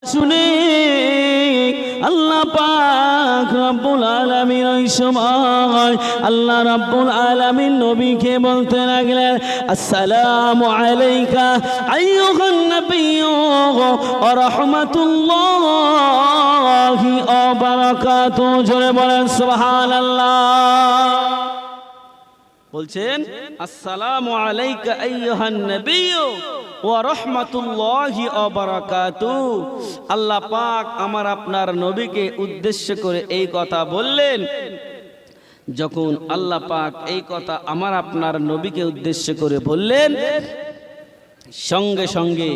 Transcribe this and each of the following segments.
শুনে আল্লাহ পাক রব্বুল আলামিন ওই সময় আল্লাহ রব্বুল আলামিন নবীকে বলতে লাগলেন, আসসালামু আলাইকা আইয়ুহান নাবিয়্যু ওয়া রাহমাতুল্লাহি ওয়া বারাকাতুহু। জোরে বলেন সুবহানাল্লাহ। বলছেন আসসালামু আলাইকা আইয়ুহান নাবিয়্যু ওয়া রাহমাতুল্লাহি ওয়া বারাকাতুহু। আল্লাহ পাক আমার আপনার নবীকে উদ্দেশ্য করে এই কথা বললেন। যখন আল্লাহ পাক এই কথা আমার আপনার নবীকে উদ্দেশ্য করে বললেন, সঙ্গে সঙ্গে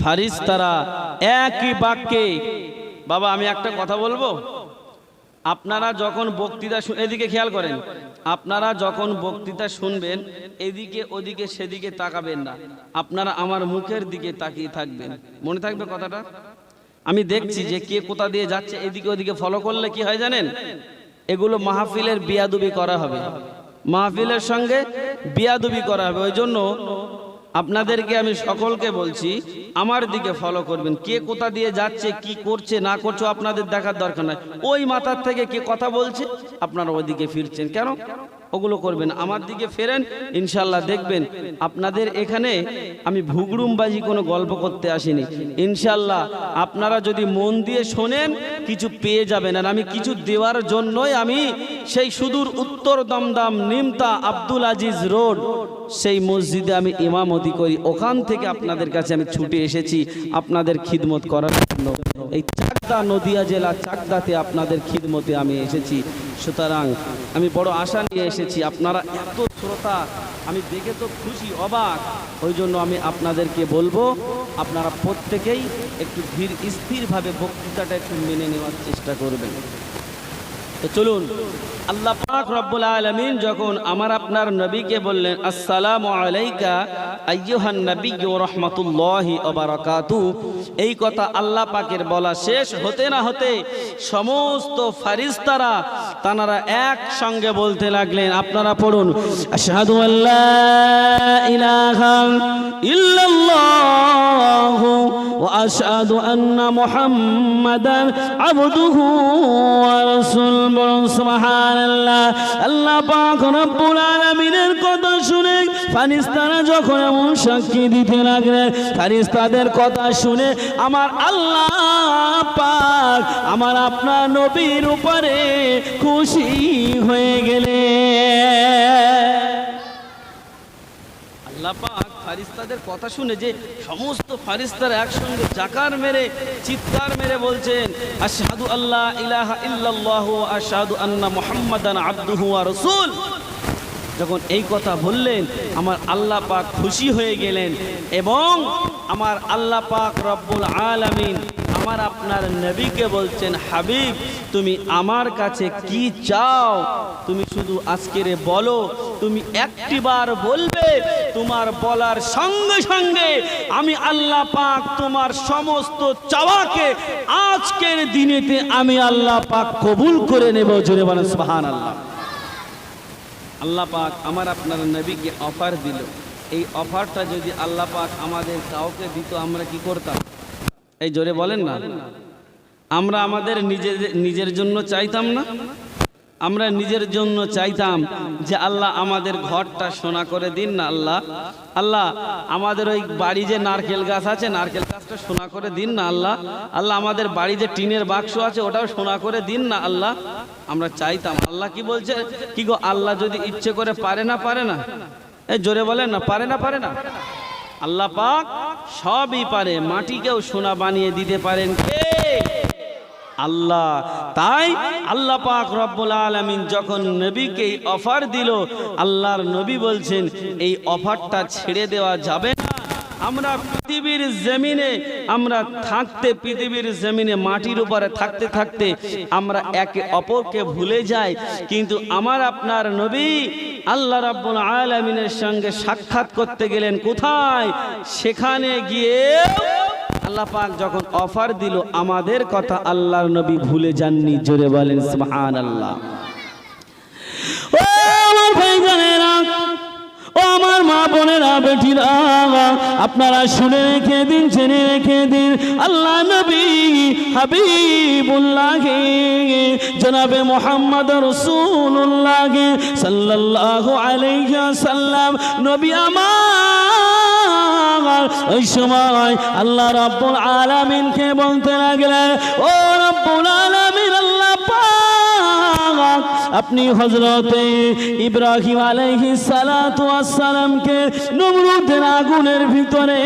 ফারিস্তারা একই বাক্যে, বাবা আমি একটা কথা বলবো, আপনারা যখন বক্তৃতা এদিকে খেয়াল করেন, আপনারা যখন বক্তৃতা শুনবেন এদিকে ওদিকে সেদিকে তাকাবেন না, আপনারা আমার মুখের দিকে তাকিয়ে থাকবেন। মনে থাকবে কথাটা? আমি দেখছি যে কে কোথা দিয়ে যাচ্ছে, এদিকে ওদিকে ফলো করলে কি হয় জানেন, এগুলো মাহফিলের বিয়াদবি করা হবে, মাহফিলের সঙ্গে বিয়াদবি করা হবে। ওই জন্য আপনাদেরকে আমি সকলকে বলছি আমার দিকে ফলো করবেন। কে কোথা দিয়ে যাচ্ছে, কি করছে না করছে আপনাদের দেখার দরকার নাই। ওই মাথার থেকে কে কথা বলছে আপনারা ওইদিকে ফিরছেন কেন, ওগুলো করবেন। আমার দিকে ফেরেন, ইনশাল্লাহ দেখবেন আপনাদের এখানে আমি ভুগড়ুমবাজি কোনো গল্প করতে আসিনি। ইনশাল্লাহ আপনারা যদি মন দিয়ে শোনেন কিছু পেয়ে যাবেন। আর আমি কিছু দেওয়ার জন্যই আমি সেই সুদূর উত্তর দমদম নিমতা আব্দুল আজিজ রোড সেই মসজিদে আমি ইমামতি করি, ওখান থেকে আপনাদের কাছে আমি ছুটে এসেছি আপনাদের খিদমত করার জন্য। এই চাকদা নদিয়া জেলা চাকদাতে আপনাদের খিদমতে আমি এসেছি। সুতরাং আমি বড় আশা নিয়ে এসেছি। আপনারা এত শ্রোতা, আমি দেখে তো খুশি অবাক। ওই জন্য আমি আপনাদেরকে বলবো আপনারা প্রত্যেকেই একটু ধীর স্থিরভাবে বক্তৃতাটা একটু মেনে নেওয়ার চেষ্টা করবেন। তো চলুন, আল্লাহ পাক রব্বুল আলামিন যখন আমার আপনার নবীকে বললেন আসসালামু আলাইকা আইয়ুহান নাবিয়্যু ওয়া রাহমাতুল্লাহি ওয়া বারাকাতুহু, এই কথা আল্লাহ পাকের বলা শেষ হতে না হতে সমস্ত ফারিস্তারা তানারা একসঙ্গে বলতে লাগলেন, আপনারা পড়ুন, আশহাদু আল্লা ইলাহা ইল্লাল্লাহু ওয়া আশহাদু আন্না মুহাম্মাদান আবদুহু ওয়া রাসূলুহু। সুবহানাল্লাহ। আল্লাহ পাক রব্বুল আলামিনের কথা শুনে ফারিস্তারা যখন এমন সাক্ষী দিতে লাগলেন, ফারিস্তাদের কথা শুনে আমার আল্লাহ পাক আমার আপনার নবীর উপরে খুশি হয়ে গেলেন। আল্লাহ পাক ফারিস্তাদের কথা শুনে যে সমস্ত ফারিস্তারা একসঙ্গে জাকার মেরে চিৎকার মেরে বলছেন আশহাদু আল্লা ইলাহা ইল্লাল্লাহু ওয়া আশহাদু আন্না মুহাম্মাদান আবদুহু ওয়া রাসূল। যখন এই কথা বললেন আমার আল্লাহ পাক খুশি হয়ে গেলেন এবং আমার আল্লাহ পাক রব্বুল আলামিন আমার আপনার নবীকে বলছেন, হাবিব তুমি আমার কাছে কি চাও তুমি শুধু আজকের বলো। তুমি একটিবার বলবে, তোমার বলার সঙ্গে সঙ্গে আমি আল্লাহ পাক তোমার সমস্ত চাওয়াকে আজকের দিনেতে আমি আল্লাহ পাক কবুল করে নেব। জোরে বলেন সুবহানাল্লাহ। আল্লাহ পাক আমার আপনার নবীকে অফার দিল। এই অফারটা যদি আল্লাহ পাক আমাদের কাউকে দিত আমরা কি করতাম? এই জোরে বলেন না। আমরা আমাদের নিজের জন্য চাইতাম না? আমরা নিজের জন্য চাইতাম যে আল্লাহ আমাদের ঘরটা সোনা করে দিন না আল্লাহ, আল্লাহ আমাদের ওই বাড়ি যে নারকেল গাছ আছে নারকেল গাছটা সোনা করে দিন না আল্লাহ, আল্লাহ আমাদের বাড়ি যে টিনের বাক্স আছে ওটাও সোনা করে দিন না আল্লাহ। আমরা চাইতাম। আল্লাহ কি বলছে, কি গো আল্লাহ যদি ইচ্ছে করে পারে না? পারে না? এই জোরে বলেন না, পারে না? পারে না? আল্লাহ পাক সবই পারে। মাটিকেও সোনা বানিয়ে দিতে পারেন কে? আল্লাহ। তাই আল্লাহ পাক রব্বুল আলামিন যখন নবীকে অফার দিল, আল্লাহর নবী বলছেন এই অফারটা ছেড়ে দেওয়া যাবে না। আমরা পৃথিবীর জমিনে আমরা থাকতে, পৃথিবীর জমিনে মাটির উপরে থাকতে থাকতে আমরা একে অপরকে ভুলে যাই, কিন্তু আমার আপনার নবী আল্লাহ রাব্বুল আলামিনের সঙ্গে সাক্ষাৎ করতে গেলেন কোথায়? সেখানে গিয়ে আল্লাহ পাক যখন অফার দিল আমাদের কথা আল্লাহর নবী ভুলে যাননি। জোরে বলেন সুবহানাল্লাহ। ও আমার ভাইজানেরা, ও আমার মা বোনেরা, বেটিরা, আপনারা শুনে রেখে দিন, জেনে রেখে দিন, আল্লাহ নবী হাবিবুল্লাহ জনাবে মুহাম্মদ রাসূলুল্লাহ সাল্লাল্লাহু আলাইহি ওয়াসাল্লাম নবী আমার ওই সময় আল্লাহ রাব্বুল আলামিনকে বলতে লাগলেন, ও রাব্বুল আলামিন আল্লাহ পাক, আপনি হযরতে ইব্রাহিম আলাইহিস সালাতু ওয়াস সালামকে নমরুদের আগুনের ভিতরে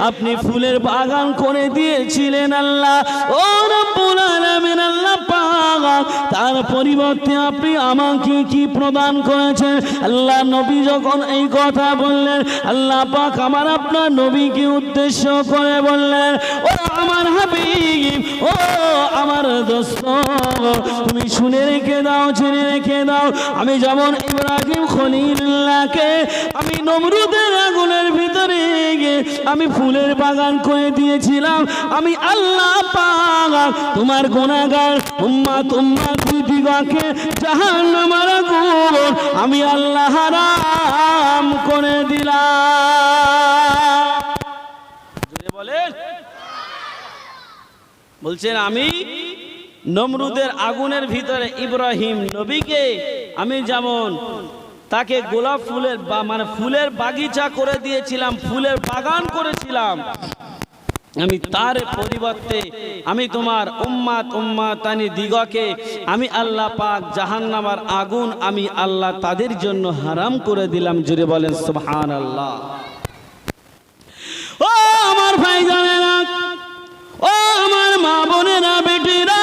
আপনি ফুলের বাগান করে দিয়েছিলেন আল্লাহ। ও রাব্বুল আলামিন আল্লাহ পাক, তার পরিবর্তে আপনি আমাকে কি প্রদান করেছেন? আল্লাহ নবী যখন এই কথা বললেন, আল্লাহ পাক আমার আপনার নবীকে উদ্দেশ্য করে বললেন, ও আমার হাবিব, ও আমার দোস্ত, তুমি শুনে রেখে দাও, জেনে রেখে দাও, আমি যেমন ইব্রাহিম খলিলুল্লাহকে আমি নমরুদের আগুনের ভিতরে আমি ফুলের বাগান করে দিয়েছিলাম, আমি আল্লাহ পাক তোমার গুনাহগার উম্মত দিগকে জাহান্নামের আগুন আমি আল্লাহ হারাম করে দিলাম। বলছেন আমি নমরুদের আগুনের ভিতরে ইব্রাহিম নবীকে আমি যেমন তাকে গোলাপ ফুলের মানে ফুলের বাগিচা করে দিয়েছিলাম, ফুলের বাগান করেছিলাম, আমি তার পরিবর্তে আমি তোমার উম্মাতানি দিগকে আমি আল্লাহ পাক জাহান্নামের আগুন আমি আল্লাহ তাদের জন্য হারাম করে দিলাম। জোরে বলেন সুবহানাল্লাহ। ও আমার ভাইজানেরা, ও আমার মা বোনেরা, বেটিরা,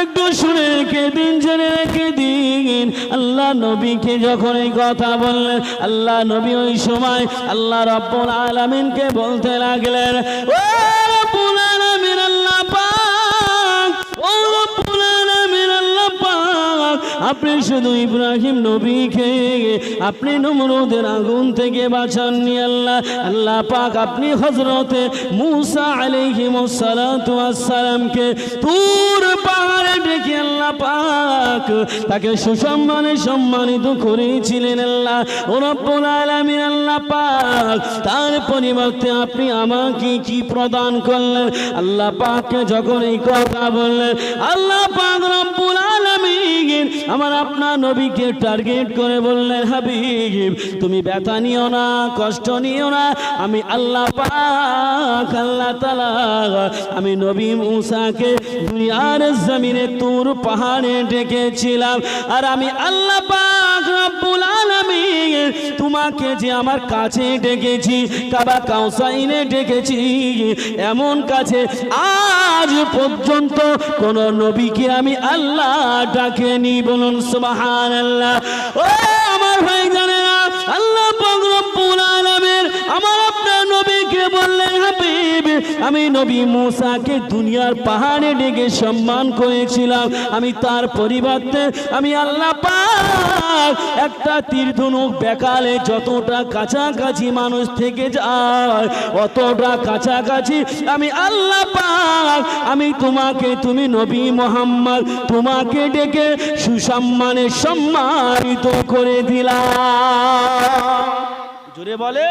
একটু শুনে রেখে দিন, জেনে রেখে দিন। আল্লাহ নবীকে যখন এই কথা বললেন, আল্লাহ নবী ওই সময় আল্লাহ রাব্বুল আলামিনকে বলতে লাগলেন, ও রাব্বুল আলামিন আল্লাহ পাক, ও রাব্বুল আলামিন আল্লাহ পাক, আপনি শুধু ইব্রাহিম নবীকে আপনি নমরুদের আগুন থেকে বাঁচাননি আল্লাহ, আল্লাহ পাক আপনি হযরতে মূসা আলাইহিস সালাতু ওয়াস সালামকে তুর পাহাড়ে ডেকে আল্লাহ পাক তাকে সুসম্মানে সম্মানিত করেছিলেন আল্লাহ। ও রব্বুল আলামিন আল্লাহ পাক তার পরিবর্তে আপনি আমাকে কি প্রদান করলেন? আল্লাহ পাককে যখন এই কথা বললেন, আল্লাহ পাক রব্বুল আলামিন আমার আপনার নবীকে টার্গেট করে বললেন, হাবিব তুমি ব্যথা নিও না, কষ্ট নিও না, আমি আল্লাহ পাক আল্লাহ তাআলা আমি নবী মূসাকে দুনিয়ার জমিনে তুর পাহাড়ে ডেকেছিলাম, আর আমি আল্লাহ পাক রব্বুল আলামিন তোমাকে যে আমার কাছে ডেকেছি, কাবা কাউসাইনে ডেকেছি, এমন কাছে আজ পর্যন্ত কোন নবীকে আমি আল্লাহ ডাকেনি। বলুন সুবহানাল্লাহ। ও আমার ভাইজানেরা, আল্লাহ পাক রব্বুল আলামিন আমার আপনার নবীকে বললেন, হাবিব আমি নবী মূসাকে দুনিয়ার পাহাড়ে ডেকে সম্মান করেছিলাম, আমি তার পরিবর্তে আমি আল্লাহ পাক একটা তীর ধনুক বেকালে যতটা কাছাকাছি মানুষ থেকে যায় অতটা কাছাকাছি আমি আল্লাহ পাক আমি তোমাকে, তুমি নবী মুহাম্মদ তোমাকে ডেকে সুসম্মানে সম্মানিত করে দিলাম। জোরে বলে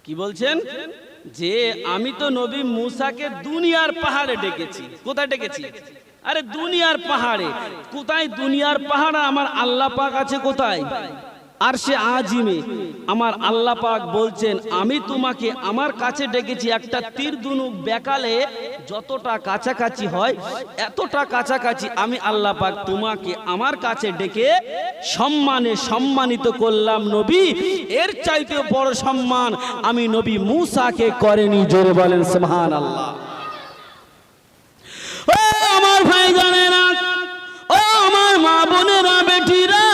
কি বলছেন? যে আমি তো নবী মূসাকে দুনিয়ার পাহাড়ে ডেকেছি। কোথায় ডেকেছি? আরে দুনিয়ার পাহাড়ে। কোথায় দুনিয়ার পাহাড়? আমার আল্লাহ পাক আছে কোথায়? আরশে আজিমে। আমার আল্লাহ পাক বলছেন আমি তোমাকে আমার কাছে ডেকেছি একটা তীর ধনুক বেকালে যতটা কাছাকাছি হয় এতটা কাছাকাছি আমি আল্লাহ পাক তোমাকে আমার কাছে ডেকে সম্মানে সম্মানিত করলাম নবী। এর চাইতে বড় সম্মান আমি নবী মূসাকে করেনি। জোরে বলেন সুবহানাল্লাহ। ও আমার ভাই জানেনা, ও আমার মা বোনেরা, বেটিরা,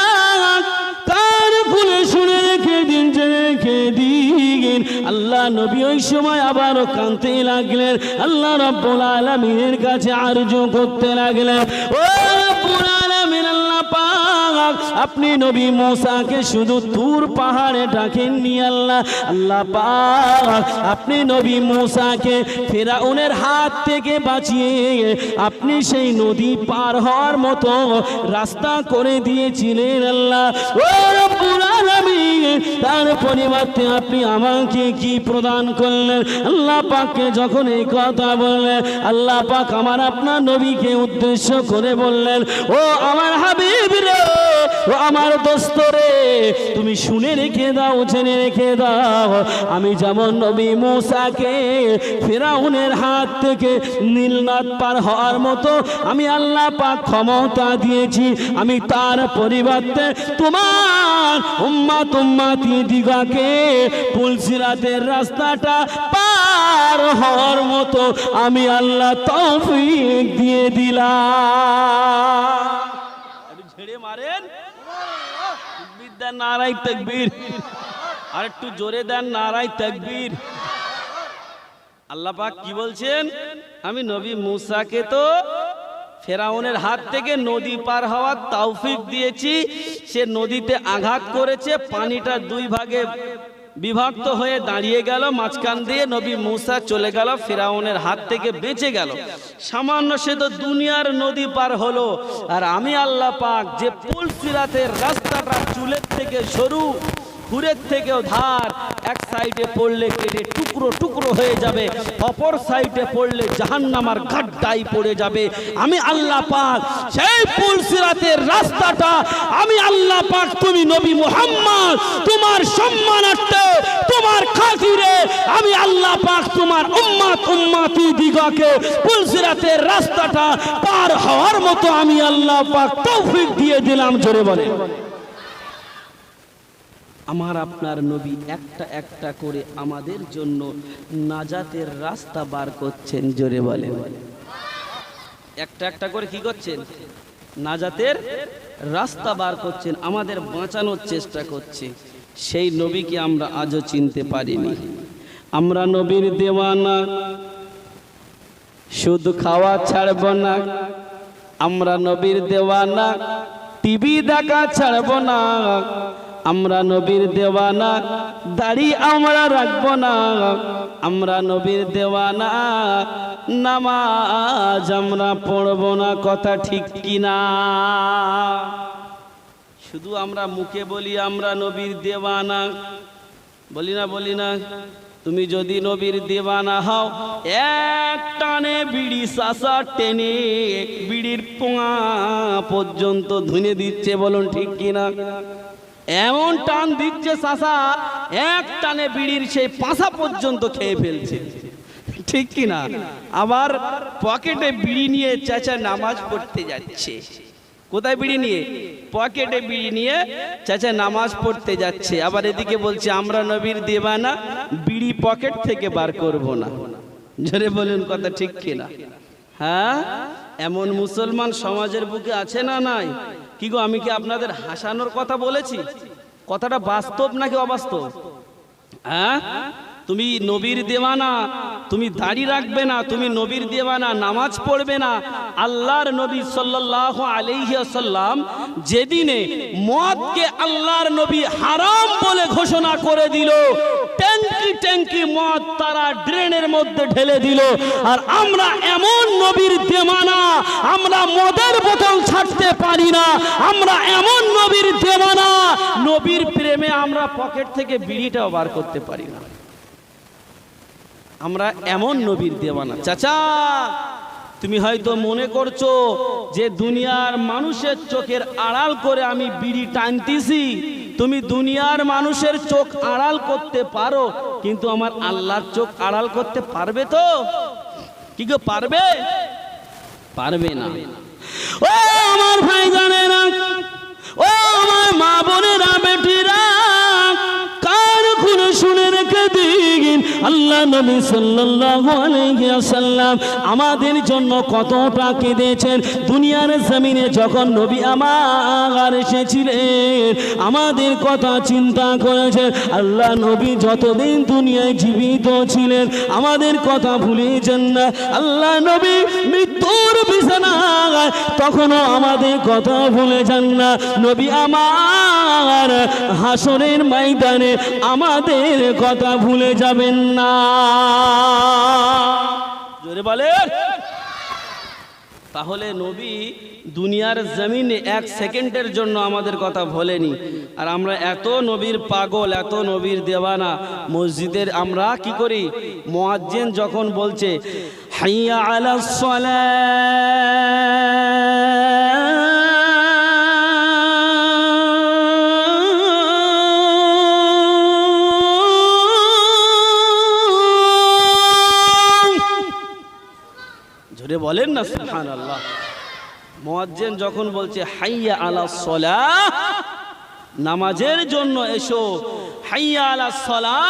কান খুলে শুনে রেখে দিন, জেনে রেখে দিন। আল্লাহ নবী ওই সময় আবারও কাঁদতে লাগলেন, আল্লাহ রাব্বুল আলামিনের কাছে আরজু করতে লাগলেন, ও রাব্বুল আলামিন আল্লাহ পাক আপনি নবী মূসাকে শুধু তুর পাহাড়ে ডাকেননি আল্লাহ, আল্লাহ পাক আপনি নবী মূসাকে ফিরআউনের হাত থেকে বাঁচিয়ে আপনি সেই নদী পার হওয়ার মতো রাস্তা করে দিয়েছিলেন আল্লাহ। ও রব্বুল আলামিন তার পরিবর্তে আপনি আমাকে কি প্রদান করলেন? আল্লাহ পাককে যখন এই কথা বললেন, আল্লাহ পাক আমার আপনার নবীকে উদ্দেশ্য করে বললেন, ও আমার হাবিব রে, ও আমার দোস্ত রে, তুমি শুনে রেখে দাও, জেনে রেখে দাও, আমি যেমন নবী মূসাকে ফিরাউনের হাত থেকে নীলনদ পার হওয়ার মতো আমি আল্লাহ পাক ক্ষমতা দিয়েছি, আমি তার পরিবর্তে তোমার উম্মতি দিগকে পুলসিরাতের রাস্তাটা পার হওয়ার মতো আমি আল্লাহ তৌফিক দিয়ে দিলাম। একটু ঝেড়ে মারেন বিদ্যা, নারায়ে তাকবীর। আর একটু জোরে দেন, নারায়ে তাকবীর। আল্লাহ পাক কি বলছেন? আমি নবী মূসাকে তো ফেরাউনের হাত থেকে নদী পার হওয়ার তৌফিক দিয়েছি। সে নদীতে আঘাত করেছে, পানিটা দুই ভাগে বিভক্ত হয়ে দাঁড়িয়ে গেল, মাঝখান দিয়ে নবী মূসা চলে গেল, ফেরাউনের হাত থেকে বেঁচে গেল। সামান্য সে তো দুনিয়ার নদী পার হলো। আর আমি আল্লাহ পাক যে পুলসিরাতের রাস্তাটা চুলের থেকে সরু, খুরের থেকেও ধার, এক সাইডে পড়লে কেটে টুকরো টুকরো হয়ে যাবে, অপর সাইডে পড়লে জাহান্নামার গাড্ডায় পড়ে যাবে। আমি আল্লাহ পাক সেই পুলসিরাতের রাস্তাটা আমি আল্লাহ পাক, তুমি নবী মুহাম্মদ, তোমার সম্মানার্থে, তোমার খাতিরে আমি আল্লাহ পাক তোমার উম্মতি দিগকে পুলসিরাতের রাস্তাটা পার হওয়ার মতো আমি আল্লাহ পাক তৌফিক দিয়ে দিলাম। জোরে বলে। আমার আপনার নবী একটা একটা করে আমাদের জন্য নাজাতের রাস্তা বার করছেন। জোরে বলেন। একটা একটা করে কি করছেন? নাজাতের রাস্তা বার করছেন, আমাদের বাঁচানোর চেষ্টা করছে। সেই নবীকে আমরা আজও চিনতে পারিনি। আমরা নবীর দেওয়ানা, শুধু খাওয়া ছাড়ব না। আমরা নবীর দেওয়ানা, টিভি দেখা ছাড়ব না। আমরা নবীর দেওয়ানা, দাড়ি আমরা রাখবো না। আমরা নবীর দেওয়ানা, নামাজ আমরা পড়বো না। কথা ঠিক কিনা? শুধু আমরা মুখে বলি আমরা নবীর দেওয়ানা, বলি না? বলি না? তুমি যদি নবীর দেওয়ানা হও, এক টানে বিড়ি শাসা টেনে বিড়ির পোঙা পর্যন্ত ধুনে দিচ্ছে, বলুন ঠিক কিনা? এমন টান দিচ্ছে শাসা, এক টানে বিড়ির সেই পাশা পর্যন্ত খেয়ে ফেলছে, ঠিক কিনা? আবার পকেটে বিড়ি নিয়ে চাচা নামাজ পড়তে যাচ্ছে। কোথায় বিড়ি নিয়ে? পকেটে বিড়ি নিয়ে চাচা নামাজ পড়তে যাচ্ছে। আবার এদিকে বলছে আমরা নবীর দেওয়ানা, বিড়ি পকেট থেকে বার করব না। জোরে বলুন, কথা ঠিক কিনা? হ্যাঁ, এমন মুসলমান সমাজের বুকে আছে না নাই? কি গো, আমি কি আপনাদের হাসানোর কথা বলেছি? কথাটা বাস্তব নাকি অবাস্তব? হ্যাঁ, তুমি নবীর দেওয়ানা, তুমি দাড়ি রাখবে না, তুমি নবীর দেওয়ানা, নামাজ পড়বে না। আল্লাহর নবী সাল্লাল্লাহু আলাইহি ওয়াসাল্লাম যেদিনে মদকে আল্লাহর নবী হারাম বলে ঘোষণা করে দিল, ট্যাঙ্কি ট্যাঙ্কি মদ তারা ড্রেনের মধ্যে ঢেলে দিল। আর আমরা এমন নবীর দেওয়ানা, আমরা মদের বোতল ছাড়তে পারি না। আমরা এমন নবীর দেওয়ানা, নবীর প্রেমে আমরা পকেট থেকে বিড়িটাও বার করতে পারি না। আমরা এমন নবীর দেওয়ানা। চাচা, তুমি হয়তো মনে করছো যে দুনিয়ার মানুষের চোখের আড়াল করে আমি বিড়ি টানতেছি। তুমি দুনিয়ার মানুষের চোখ আড়াল করতে পারো, কিন্তু আমার আল্লাহর চোখ আড়াল করতে পারবে তো? কি গো, পারবে? পারবে না। ও আমার ভাই জানেরা, ও আমার মা বোনেরা, বেটিরা, কার খুলে শুনে রেখে দিন, আল্লাহ নবী সাল্লাল্লাহু আলাইহি ওয়াসাল্লাম আমাদের জন্য কতটা কেঁদেছেন। দুনিয়ার জমিনে যখন নবী আমার এসেছিলেন, আমাদের কথা চিন্তা করেছেন। আল্লাহ নবী যতদিন দুনিয়ায় জীবিত ছিলেন, আমাদের কথা ভুলেছেন না। আল্লাহ নবী মৃত্যুর বিছানায় তখনও আমাদের কথা ভুলে যান না। নবী আমার হাসরের ময়দানে আমাদের কথা ভুলে যাবেন না। นะ জোরে বলেন। আমার ভাই জানেরা, ও আমার মা বোনেরা, বেটিরা, কার খুলে শুনে রেখে দিন, আল্লাহ নবী সাল্লাল্লাহু আলাইহি ওয়াসাল্লাম আমাদের জন্য কতটা কেঁদেছেন। দুনিয়ার জমিনে যখন নবী আমার এসেছিলেন, আমাদের কথা চিন্তা করেছেন। আল্লাহ নবী যতদিন দুনিয়ায় জীবিত ছিলেন, আমাদের কথা ভুলেছেন না। নবী আমার হাসরের ময়দানে আমাদের কথা ভুলে যাবেন না। জোরে বলেন। তাহলে নবী দুনিয়ার জমিনে এক সেকেন্ডের জন্য আমাদের কথা ভোলেনি। আর আমরা এত নবীর পাগল, এত নবীর দেওয়ানা, মসজিদের আমরা কি করি, মুয়াজ্জিন যখন বলছে হাইয়া আলাস সালাহ, বলেন না সুবহানাল্লাহ। মুয়াজ্জিন যখন বলছে হাইয়া আলাস সালাহ, নামাজের জন্য এসো, হাইয়া আলাস সালাহ,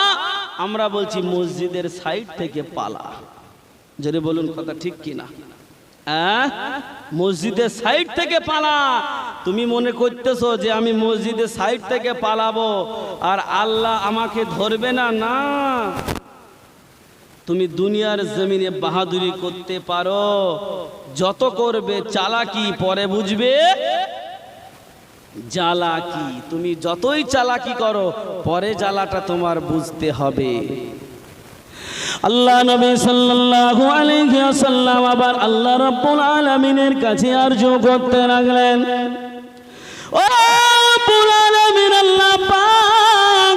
আমরা বলছি মসজিদের সাইড থেকে পালা। জোরে বলুন কথা ঠিক কিনা? মসজিদের সাইড থেকে পালা। তুমি মনে করতেছো যে আমি মসজিদের সাইড থেকে পালাবো আর আল্লাহ আমাকে ধরবে না? না, তুমি দুনিয়ার জমিনে বাহাদুরি করতে পারো, যত করবে চালাকি পরে বুঝবে জ্বালাকি। তুমি যতই চালাকি করো পরে জ্বালাটা তোমার বুঝতে হবে। আল্লাহ নবী সাল্লাল্লাহু আলাইহি ওয়াসাল্লাম আবার আল্লাহ রাব্বুল আলামিনের কাছে আরজু করতে লাগলেন, ও রাব্বুল আলামিন আল্লাহ পাক,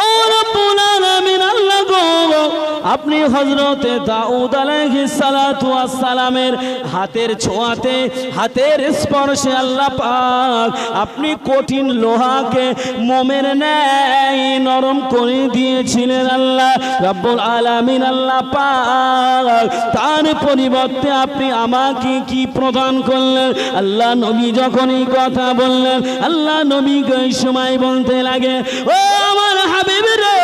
ও রাব্বুল আলামিন আল্লাহ গো, আপনি হযরতে দাউদ আলাইহিস সালাতু ওয়াস সালামের হাতের ছোঁয়াতে, হাতের স্পর্শে আল্লাহ পাক আপনি কঠিন লোহাকে মোমের ন্যায় নরম করে দিয়েছিলেন আল্লাহ রাব্বুল আলামিন আল্লাহ পাক। তার পরিবর্তে আপনি আমাকে কি প্রদান করলেন? আল্লাহ নবী যখন এই কথা বললেন, আল্লাহ নবী এই সময় বলতে লাগে, ও আমার হাবিব রে,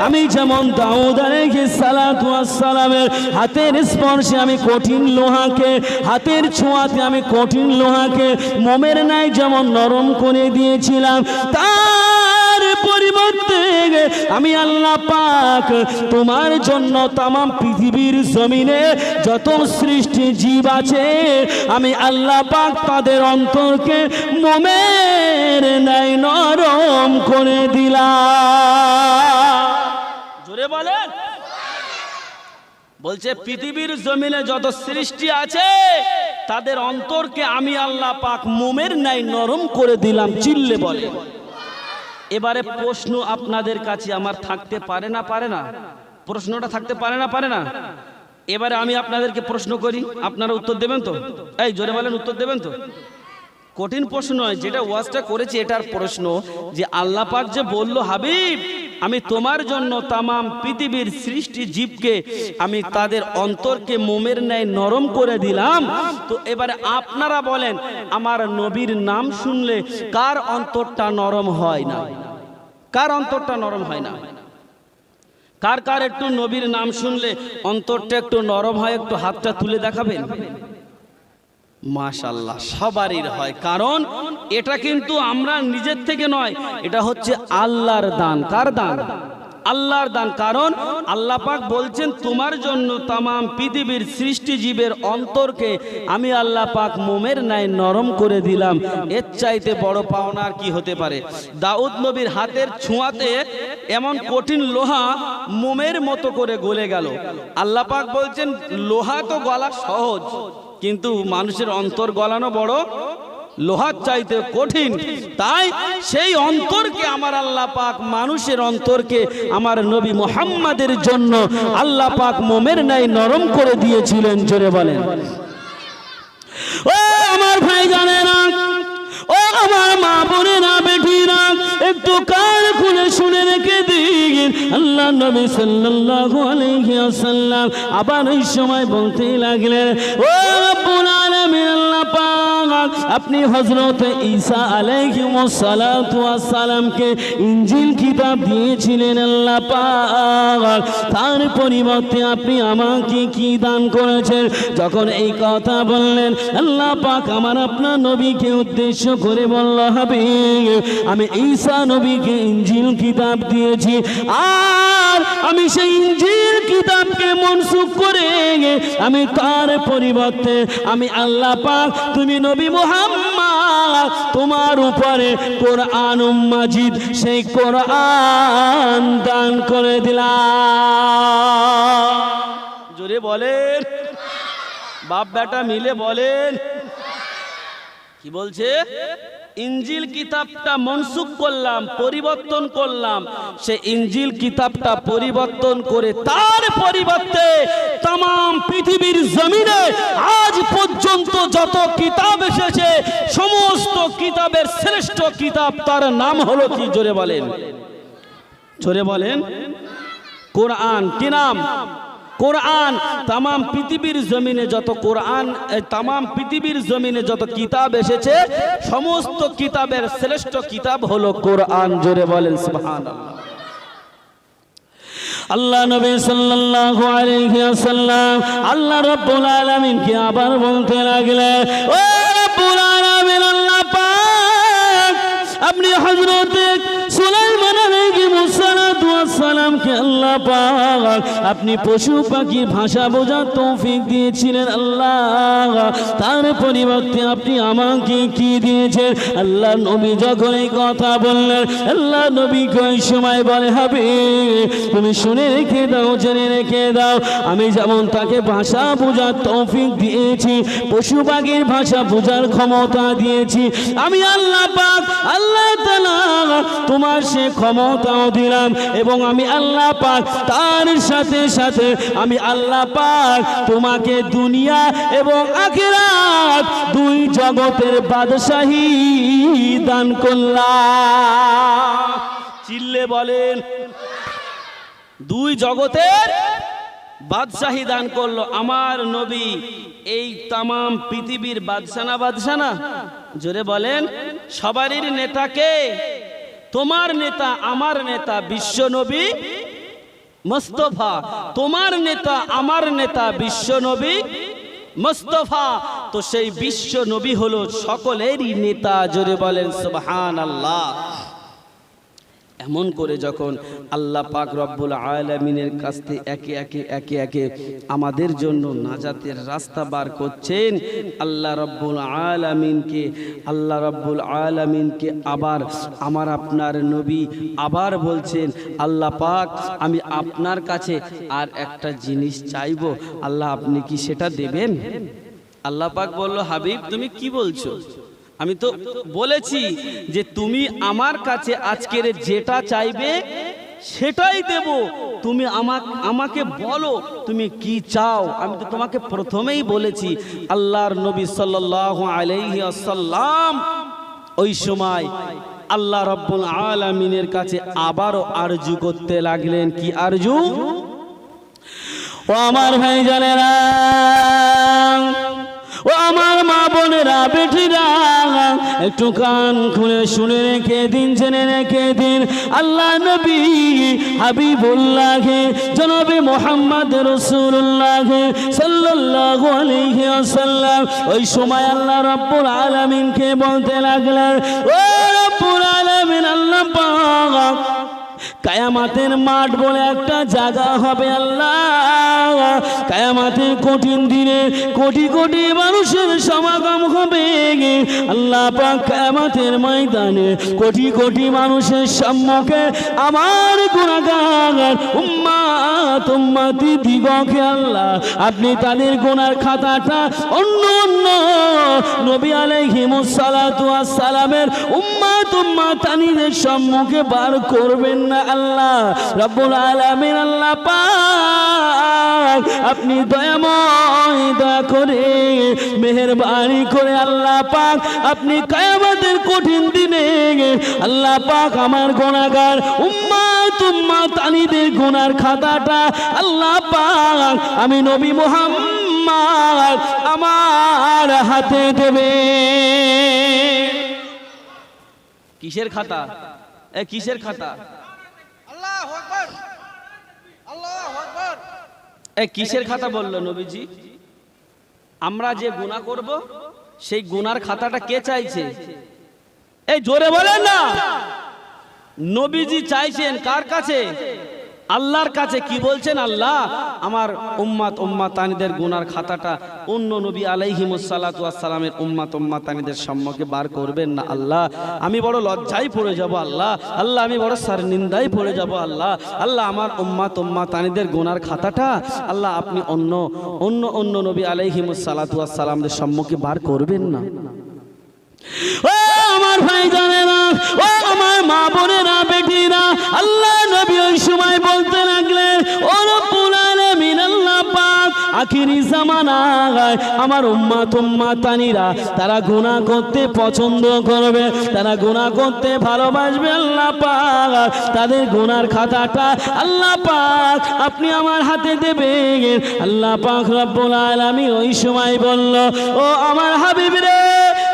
আমি যেমন দাউদ আলাইহিস সালাতু ওয়াস সালামের হাতের স্পর্শে আমি কঠিন লোহাকে, হাতের ছোঁয়াতে আমি কঠিন লোহাকে মোমের ন্যায় যেমন নরম করে দিয়েছিলাম, তার পরিবর্তে আমি আল্লাহ পাক তোমার জন্য তামাম পৃথিবীর জমিনে যত সৃষ্টি জীব আছে আমি আল্লাহ পাক তাদের অন্তরকে মোমের ন্যায় নরম করে দিলাম। জোরে বলেন। বলছে পৃথিবীর জমিনে যত সৃষ্টি আছে তাদের অন্তরকে আমি আল্লাহ পাক মোমের ন্যায় নরম করে দিলাম। চিল্লে বলে। এবারে প্রশ্ন আপনাদের কাছে আমার থাকতে পারে না? পারে না? প্রশ্নটা থাকতে পারে না? পারে না? এবারে আমি আপনাদেরকে প্রশ্ন করি, আপনারা উত্তর দেবেন তো? এই জোরে বলেন, উত্তর দেবেন তো? কঠিন প্রশ্ন নয়, যেটা ওয়াজটা করেছে এটার প্রশ্ন, যে আল্লাহ পাক যে বলল হাবিব আমি তোমার জন্য তামাম পৃথিবীর সৃষ্টি জীবকে আমি তাদের অন্তরকে মোমের ন্যায় নরম করে দিলাম। তো এবারে আপনারা বলেন, আমার নবীর নাম শুনলে কার অন্তরটা নরম হয় না? কার অন্তরটা নরম হয় না? কার কার একটু নবীর নাম শুনলে অন্তরটা একটু নরম হয়? একটু হাতটা তুলে দেখাবেন। মাশাআল্লাহ, সবারই হয়। কারণ এটা কিন্তু আমরা নিজের থেকে নয়, এটা হচ্ছে আল্লাহর দান। কার দান? আল্লাহর দান। কারণ আল্লাহ পাক বলছেন তোমার জন্য তামাম পৃথিবীর সৃষ্টি জীবের অন্তরকে আমি আল্লাহ পাক মোমের ন্যায় নরম করে দিলাম। এর চাইতে বড় পাওনা আর কি হতে পারে? দাউদ নবীর হাতের ছোঁয়াতে এমন কঠিন লোহা মোমের মতো করে গলে গেল। আল্লাহ পাক বলছেন লোহা তো গলা সহজ, কিন্তু মানুষের অন্তর গলানো বড় লোহার চাইতে কঠিন। তাই সেই অন্তরকে আমার আল্লাহ পাক, মানুষের অন্তরকে আমার নবী মুহাম্মাদের জন্য আল্লাহ পাক মোমের ন্যায় নরম করে দিয়েছিলেন। জোরে বলেন। ও আমার ভাই জানেনা, ও আমার মা বোনেরা, বেটিরা, একটু কান খুলে শুনে রেখে দিন। আল্লাহ নবী সাল্লাল্লাহু আলাইহি ওয়াসাল্লাম আবার ওই সময় বলতে লাগলেন, ও রব্বুল আলামিন আল্লাহ পাক আপনি হযরত ঈসা আলাইহিস সালাতু ওয়াস সালামকে ইনজিল কিতাব দিয়েছিলেন আল্লাহ পাক, তার পরিবর্তে আপনি আমাকে কি দান করেছেন? যখন এই কথা বললেন আল্লাহ পাক আমার আপনার নবীকে উদ্দেশ্য করে বলল, হাবিব আমি ঈসা নবীকে ইনজিল কিতাব দিয়েছি, আর আমি সেই ইনজিল কিতাবকে মনসুখ করে আমি তার পরিবর্তে আমি আল্লাহ পাক তুমি নবী মুহাম্মদ তোমার উপরে কোরআন মাজিদ, সেই কোরআন দান করে দিলাম। জোরে বলেন। বাপ বেটা মিলে বলেন কি বলছে? ইনজিল কিতাবটা মনসুখ করলাম, পরিবর্তন করলাম। সে ইনজিল কিতাবটা পরিবর্তন করে তার পরিবর্তে तमाम পৃথিবীর জমিনে আজ পর্যন্ত যত কিতাব এসেছে সমস্ত কিতাবের শ্রেষ্ঠ কিতাব তার নাম হলো কি? জোরে বলেন, জোরে বলেন। কোরআন। কি নাম? কোরআন। तमाम পৃথিবীর জমিনে যত কোরআন, तमाम পৃথিবীর জমিনে যত কিতাব এসেছে সমস্ত কিতাবের শ্রেষ্ঠ কিতাব হলো কোরআন। জোরে বলেন সুবহানাল্লাহ। আল্লাহ নবী সাল্লাল্লাহু আলাইহি ওয়াসাল্লাম আল্লাহ রাব্বুল আলামিন কে আবার বলতে লাগলেন, ও রাব্বুল আলামিন আল্লাহ পাক আপনি হযরত সুলাইমান আলাইহিস সালাম কে আল্লাহ পাক আপনি পশু পাখির ভাষা বোঝার তৌফিক দিয়েছিলেন আল্লাহ, তার পরিবর্তে আপনি আমাকে কি দিয়েছেন? আল্লাহ নবী যখন এই কথা বললেন আল্লাহ নবী ওই সময় বলে, হাবিব তুমি শুনে রেখে দাও, জেনে রেখে দাও, আমি যেমন তাকে ভাষা বোঝার তৌফিক দিয়েছি, পশু পাখির ভাষা বোঝার ক্ষমতা দিয়েছি, আমি আল্লাহ পাক আল্লাহ তাআলা তোমার সে ক্ষমতাও দিলাম। এবং আমি আল্লাহ পাক তার সাথে সাথে আমি আল্লাহ পাক তোমাকে দুনিয়া এবং আখিরাত দুই জগতের বাদশাহী দান করলাম। চিল্লে বলেন, দুই জগতের বাদশাহী দান করলো আমার নবী। এই तमाम পৃথিবীর বাদশা না? বাদশা না? জোরে বলেন। সবারই নেতাকে, তোমার নেতা আমার নেতা বিশ্ব নবী মুস্তাফা, তোমার নেতা আমার নেতা বিশ্ব নবী মুস্তাফা। তো সেই বিশ্ব নবী হলো সকলেরই নেতা। জোরে বলেন সুবহানাল্লাহ। এমন করে যখন আল্লাহ পাক রব্বুল আলামিনের কাছ থেকে একে একে আমাদের জন্য নাজাতের রাস্তা বার করছেন, আল্লাহ রব্বুল আলামিনকে আবার আমার আপনার নবী আবার বলছেন, আল্লাহ পাক আমি আপনার কাছে আর একটা জিনিস চাইবো, আল্লাহ আপনি কি সেটা দেবেন? আল্লাহ পাক বলল, হাবিব তুমি কি বলছো? আমি তো বলেছি যে তুমি আমার কাছে আজকের যেটা চাইবে সেটাই দেব, তুমি আমাকে বলো তুমি কি চাও। আমি তো তোমাকে প্রথমেই বলেছি। আল্লাহর নবী সাল্লাল্লাহু আলাইহি ওয়াসাল্লাম ওই সময় আল্লাহ রাব্বুল আলামিনের কাছে আবারও আরজু করতে লাগলেন। কি আরজু? ও আমার ভাই জানেরা, ও আমার মা বোনেরা, বেটিরা, একটু কান খুলে শুনে রেখে দিন, জেনে রেখে দিন। আল্লাহ নবী হাবিবুল্লাহ জনাবে মুহাম্মদ রাসূলুল্লাহ সাল্লাল্লাহু আলাইহি ওয়াসাল্লাম ওই সময় আল্লাহ রাব্বুল আলামিনকে বলতে লাগলেন, ও রাব্বুল আলামিন আল্লাহ পাক কায়ামাতের মাঠ বলে একটা জায়গা হবে আল্লাহ, কায়ামাতের কঠিন দিনে কোটি কোটি মানুষের সমাগম হবে আল্লাহ পাক। কায়ামাতের ময়দানে কোটি কোটি মানুষের সম্মুখে আমার গুনাহগার উম্মতি দিগকে আল্লাহ আপনি তাদের গুনার খাতাটা অন্য অন্য নবী আলাইহিমুস সালাতু ওয়াস সালামের উম্মতানিদের সম্মুখে বার করবেন না আল্লাহ রাব্বুল আলামিন। আল্লাহ পাক আপনি দয়াময়, দয়া করে মেহেরবানি করে আল্লাহ পাক আপনি কিয়ামতের কঠিন দিনে আল্লাহ পাক আমার গুনাহগার উম্মতানিদের গুনার খাতাটা আল্লাহ পাক আমি নবী মুহাম্মদ আমার হাতে দেবে। কিসের খাতা? কিসের খাতা? কিসের খাতা বললো নবীজি? আমরা যে গুনাহ করব সেই গুনার খাতাটা কে চাইছে? এই জোরে বলেন না। নবীজি চাইছেন কার কাছে? আল্লাহর কাছে কি বলছেন? আল্লাহ আমার উম্মাতানিদের গুনার খাতাটা অন্য নবী আলাইহিমুস সালাতু ওয়াস সালামের উম্মাতানিদের সম্মুখে বার করবেন না আল্লাহ। আমি বড় লজ্জায় পড়ে যাব আল্লাহ। আল্লাহ আমি বড় শর্মিন্দায় পড়ে যাব আল্লাহ। আল্লাহ আমার উম্মাতানিদের গুনার খাতাটা আল্লাহ আপনি অন্য নবী আলাইহিমুস সালাতু ওয়াস সালামদের সম্মুখে বার করবেন না। ও আমার ভাইজানেরা, ও আমার মা বোনেরা, বেটিরা, আল্লাহ নবী ওই সময় বলতে লাগলেন, ও রব্বুল আলামিন আল্লাহ পাক আখিরি জামানায় আমার উম্মাতানিরা তারা গুনাহ করতে পছন্দ করবে, তারা গুনাহ করতে ভালোবাসবে। আল্লাহ পাক তাদের গুনার খাতাটা আল্লাহ পাক আপনি আমার হাতে দেবেন। আল্লাহ পাক রব্বুল আলামিন ওই সময় বলল, ও আমার হাবিব রে,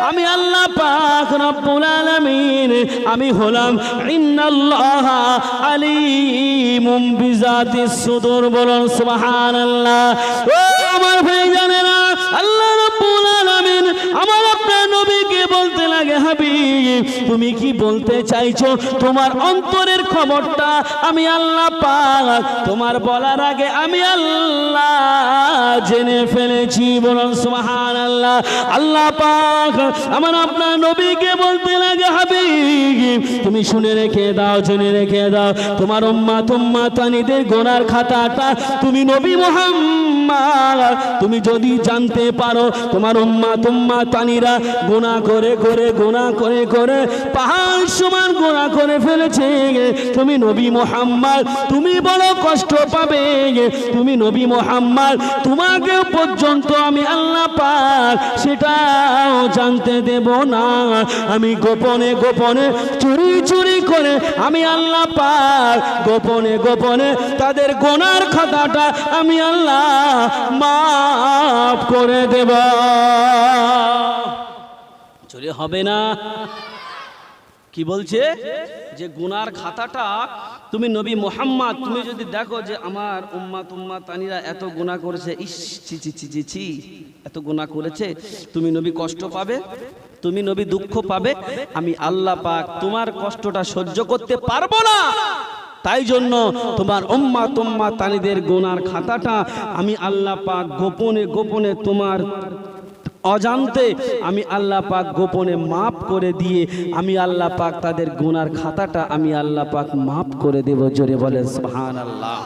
আমি আল্লাহ পাক রব্বুল আলামিন আমি হলাম ইন্নাল্লাহা আলিমুম বিজাতিস সুদূর। বলুন সুবহানাল্লাহ। ও আমার ভাইজানেরা, আল্লাহ রব্বুল আলামিন আমার আপনার নবীকে বলতে লাগে, হাবিব তুমি কি বলতে চাইছো? তোমার অন্তরের খবরটা আমি আল্লাহ পাক তোমার বলার আগে আমি আল্লাহ জেনে ফেলেছি। বলুন সুবহানাল্লাহ। আল্লাহ পাক আমার আপনার নবীকে বলতে লাগে, হাবিব তুমি শুনে রেখে দাও, জেনে রেখে দাও, তোমার উম্মাতানিদের গুনার খাতাটা তুমি নবী মুহাম্মদ তুমি যদি জানতে পারো তোমার উম্মাতানিরা গুনাহ করে পাহাড় সমান গুনাহ করে ফেলেছে, তুমি নবী মুহাম্মদ তুমি বড় কষ্ট পাবে। তুমি নবী মুহাম্মদ তোমাকে পর্যন্ত আমি আল্লাহ পাক সেটাও জানতে দেব না। আমি গোপনে চুরি করে আমি আল্লাহ পাক গোপনে তাদের গুনার খাতাটা আমি আল্লাহ মাফ করে দেব। চুরি হবে না। কি বলছে? যে গুনার খাতাটা তুমি নবী মুহাম্মদ তুমি যদি দেখো যে আমার উম্মাতানিরা এত গুনাহ করেছে, ইস ছি এত গুনাহ করেছে, তুমি নবী কষ্ট পাবে, তুমি নবী দুঃখ পাবে। আমি আল্লাহ পাক তোমার কষ্টটা সহ্য করতে পারবো না। তাই জন্য তোমার উম্মাতানিদের গুনার খাতাটা আমি আল্লাহ পাক গোপনে তোমার অজান্তে আমি আল্লাহ পাক গোপনে মাফ করে দিয়ে আমি আল্লাহ পাক তাদের গুনার খাতাটা আমি আল্লাহ পাক মাফ করে দেব। জোরে বলেন সুবহানাল্লাহ।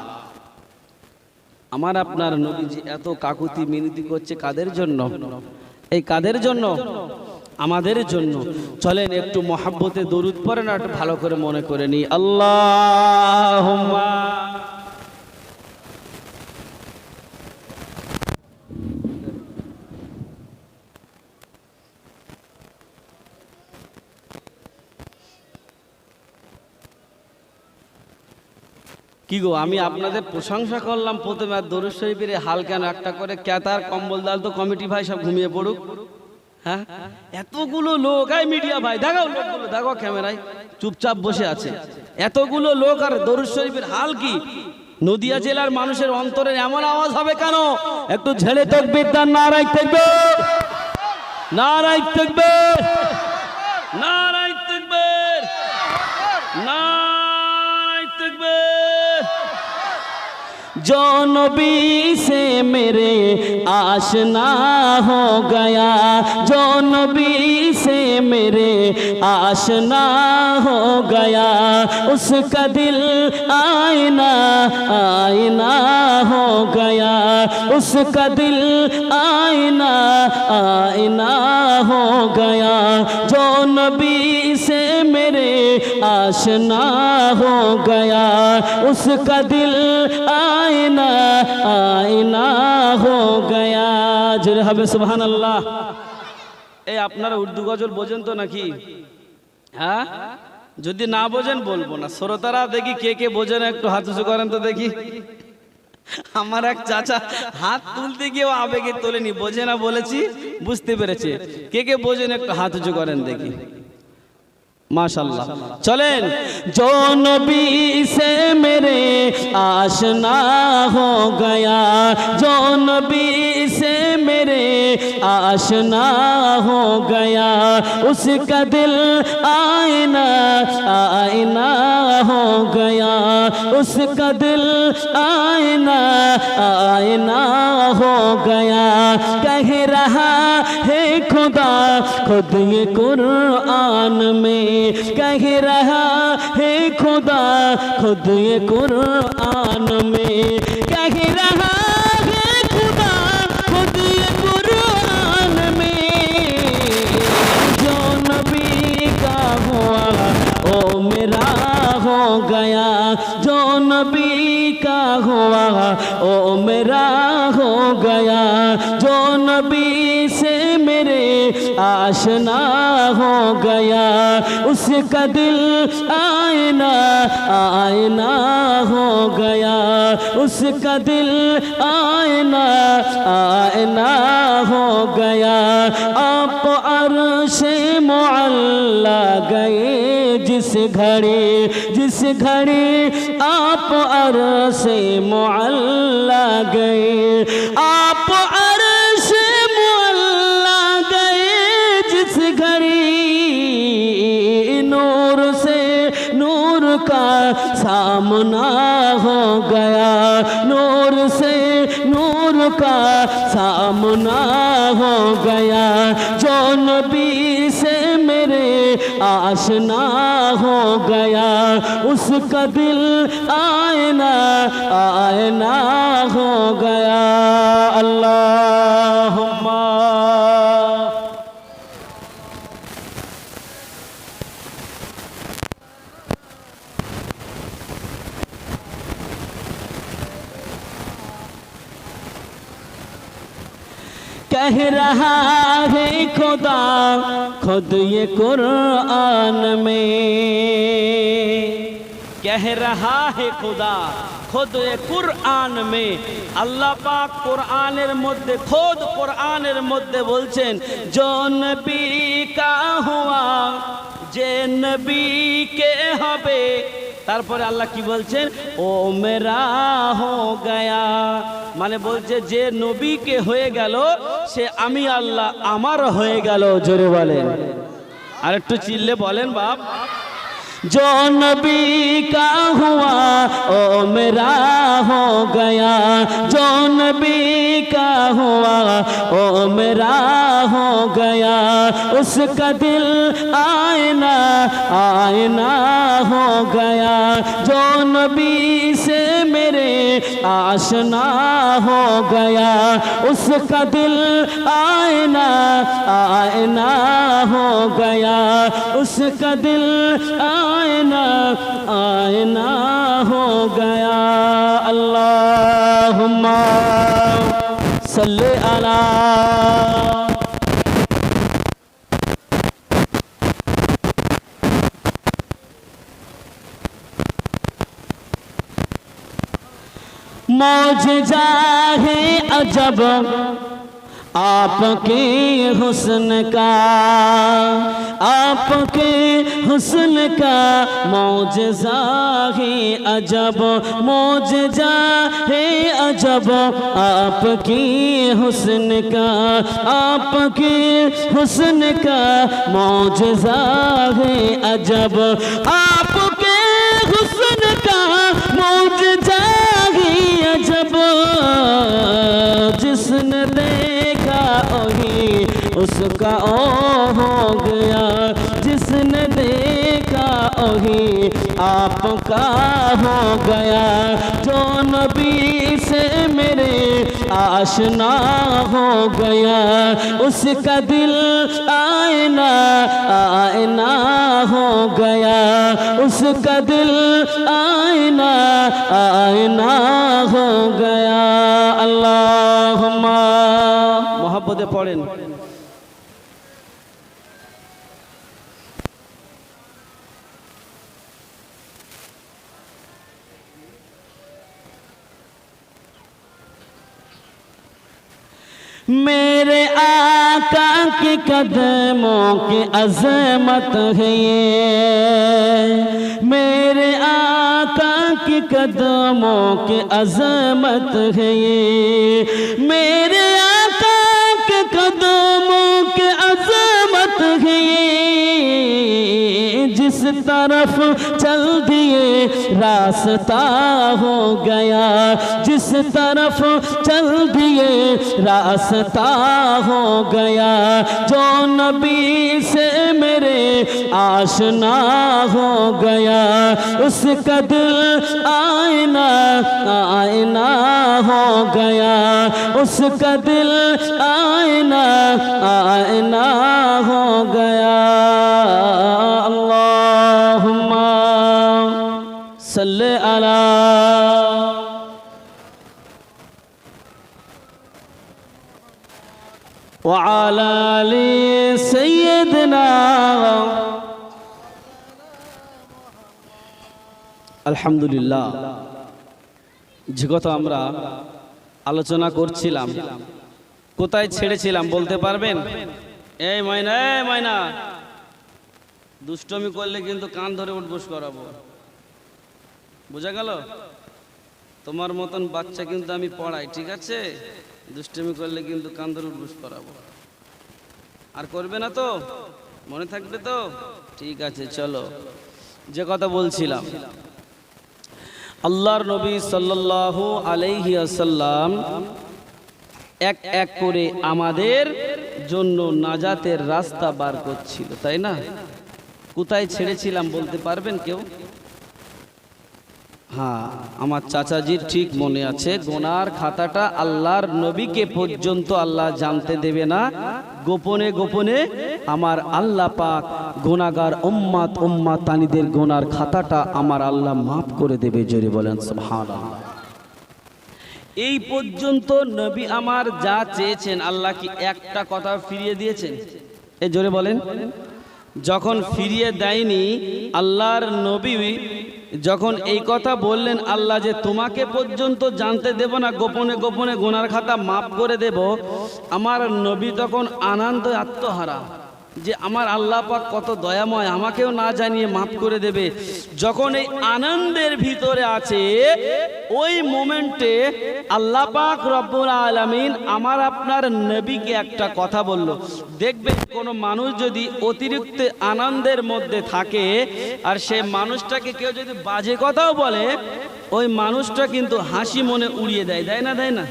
আমার আপনার নবীজি এত কাকুতি মিনতি করছে কাদের জন্য? এই কাদের জন্য? আমাদের জন্য। চলেন একটু মহাব্বতে দরুদ পড়েন, একটু ভালো করে মনে করে নি। আল্লাহুম্মা কি গো, আমি আপনাদের প্রশংসা করলাম প্রথমে, আর দরুদ শরীফের হাল কেন একটা করে ক্যাতার কম্বল দাল তো কমিটি ভাই সব ঘুমিয়ে পড়ুক। হ্যাঁ, এতগুলো লোক, এই মিডিয়া ভাই দেখাও, লোকগুলো দেখো ক্যামেরায় চুপচাপ বসে আছে, এতগুলো লোক, আর দরুদ শরীফের হাল কি? নদিয়া জেলার মানুষের অন্তরের এমন আওয়াজ হবে কেন? একটু ঝেড়ে তাকবীর দান, নারায়ে তাকবীর, নারায়ে তাকবীর, নারায়ে তাকবীর, নারায়ে তাকবীর। जो नबी से मेरे आशना हो गया, जो नबी से मेरे आशना हो गया, उसका दिल आईना आईना हो गया, उसका दिल आईना आईना हो गया, जो नबी से मेरे आशना हो गया, उसका दिल आईना आईना हो गया। জোরে হবে সুবহানাল্লাহ। এই আপনারা উর্দু গজল বোঝেন তো নাকি? হ্যাঁ, যদি না বোঝেন বলবো না। শ্রোতারা দেখি কে কে বোঝেন, একটু হাত উঁচু করেন তো দেখি। আমার এক চাচা হাত তুলতে গিয়েও আবেগে তোলেনি, বোঝে না বলেছি, বুঝতে পেরেছে। কে কে বোঝেন একটু হাত উঁচু করেন দেখি। माशाल्लाह। चलें, जो नबी से मेरे आशना हो गया, जो नबी से मेरे آشنا ہو گیا اس کا دل آئینہ آئینہ ہو گیا اس کا دل آئینہ آئینہ ہو گیا کہہ رہا ہے خدا خود یہ قرآن میں کہہ رہا ہے خدا خود یہ قرآن میں کہہ رہا ہے خدا خود یہ قرآن میں جو نبی کا ہوا او میرا ہو گیا جو نبی کا ہوا او میرا ہو گیا جو نبی سے میرے آشنا ہو گیا اس کا دل آئینہ آئینہ ہو گیا اس کا دل آئینہ آئینہ ہو گیا آپ عرش معلا گئے جس گھڑی آپ عرش معلا گئے آپ عرش معلا گئے جس گھڑی نور سے نور کا سامنا ہو گیا نور سے نور کا سامنا ہو گیا جو نبی سے میرے آشنا ہو گیا اس کا دل آئینہ آئینہ ہو گیا اللہم کہہ رہا ہے خدا خود یہ قرآن میں کہہ رہا ہے خدا خود قرآن میں আল্লাহ পাক কোরআনের মধ্যে খোদ কোরআনের মধ্যে বলছেন जो नबी का हुआ যে নবীকে হবে তারপরে আল্লাহ কি বলছেন ও মেরা হো গায়া মানে বলছে যে নবীকে হয়ে গেল সে আমি আল্লাহ আমার হয়ে গেল জোরে বলেন আর একটু চিল্লে বলেন বাপ जो नबी का हुआ ओ मेरा हो गया जो नबी का हुआ ओ मेरा हो गया उसका दिल आईना आईना हो गया जो नबी से मेरे आशना हो गया उसका दिल आईना आईना हो गया उसका दिल आईना आईना हो गया अल्लाहुम्मा सल्ले अला मौजज़ा है अजब आपके हुस्न का आपके हुस्न का मौजज़ा है अजब मौजज़ा है अजब आपके हुस्न का आपके हुस्न का मौजज़ा है अजब आपके हुस्न का मौजज़ा है अजब जिसने देखा वही उसका ओ हो गया जिसने देखा वही आपका हो गया जो नबी से मेरे आशना हो गया उसका दिल आईना आईना हो गया उसका दिल आईना आईना हो गया अल्लाहुम्मा मोहब्बते पढ़ें मेरे आका के कदमों की अज़मत है ये मेरे आका के कदमों की अज़मत है ये मेरे आका के कदम तरफ चल दिए रास्ता हो गया, जिस तरफ चल दिए रास्ता हो गया, जो नबी से मेरे आशना हो गया, उसका दिल आईना आईना हो गया, उसका दिल आईना आईना हो गया। अल्लाहुम्मा सल्ले अला व अला आलि सय्यिदना। আলহামদুলিল্লাহ, যে কথা আমরা আলোচনা করছিলাম কোথায় ছেড়েছিলাম বলতে পারবেন? এই ময়না, এই ময়না, দুষ্টমি করলে কিন্তু কান ধরে উঠবোস করাবো, বোঝা গেল? তোমার মতন বাচ্চা কিন্তু আমি পড়াই, ঠিক আছে? দুষ্টমি করলে কিন্তু কান ধরে উঠবোস করাবো। আর করবে না তো? মনে থাকবে তো? ঠিক আছে, চলো। যে কথা বলছিলাম, আল্লাহর নবী সাল্লাল্লাহু আলাইহি ওয়াসাল্লাম এক এক করে আমাদের জন্য নাজাতের রাস্তা বার করছিল, তাই না? কোথায় ছেড়েছিলাম বলতে পারবেন কেউ? হ্যাঁ, আমার চাচাজির ঠিক মনে আছে। গুনার খাতাটা আল্লাহর নবীকে পর্যন্ত আল্লাহ জানতে দেবে না, গোপনে গোপনে আমার আল্লাহ পাক গুনাহগার উম্মাতানিদের গুনার খাতাটা আমার আল্লাহ মাফ করে দেবে। জোরে বলেন সুবহানাল্লাহ। এই পর্যন্ত নবী আমার যা চেয়েছেন আল্লাহ কি একটা কথা ফিরিয়ে দিয়েছেন? এই জোরে বলেন। যখন ফিরিয়ে দেয়নি, আল্লাহর নবী যখন এই কথা বললেন আল্লাহ যে তোমাকে পর্যন্ত জানতে দেব না, গোপনে গোপনে গুনার খাতা মাফ করে দেব, আমার নবী তখন আনন্দ আত্মহারা যে আমার আল্লাহ পাক কত দয়াময়, আমাকেও না জানিয়ে মাফ করে দেবে। যখন এই আনন্দের ভিতরে আছে, ওই মোমেন্টে আল্লাহ পাক রব্বুল আলামিন আমার আপনার নবীকে একটা কথা বলল। দেখবে কোনো মানুষ যদি অতিরিক্ত আনন্দের মধ্যে থাকে আর সে মানুষটাকে কেউ যদি বাজে কথাও বলে, ওই মানুষটা কিন্তু হাসি মনে উড়িয়ে দেয়, দেয় না? দেয় না?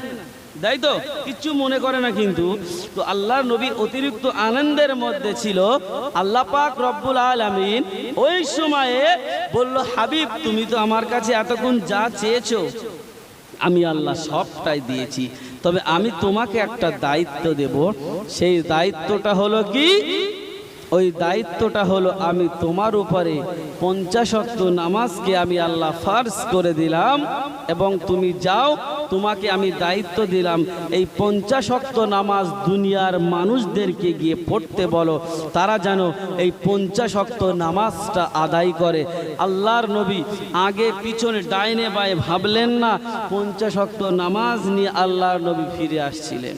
দেয় তো? কিচ্ছু মনে করে না কিন্তু। তো আল্লাহর নবী অতিরিক্ত আনন্দের মধ্যে ছিল। আল্লাহ পাক রব্বুল আলামিন ওই সময়ে বলল, হাবিব তুমি তো আমার কাছে এতক্ষণ যা চেয়েছো আমি আল্লাহ সবটাই দিয়েছি, তবে আমি তোমাকে একটা দায়িত্ব দেব। সেই দায়িত্বটা হলো কি? ওই দায়িত্বটা হলো আমি তোমার উপরে 50 ওয়াক্ত নামাজকে আমি আল্লাহ ফারজ করে দিলাম, এবং তুমি যাও, তোমাকে আমি দায়িত্ব দিলাম এই 50 ওয়াক্ত নামাজ দুনিয়ার মানুষদেরকে গিয়ে পড়তে বলো, তারা যেন এই 50 ওয়াক্ত নামাজটা আদায় করে। আল্লাহর নবী আগে পিছনে ডাইনে বাঁয়ে ভাবলেন না, 50 ওয়াক্ত নামাজ নিয়ে আল্লাহর নবী ফিরে আসছিলেন।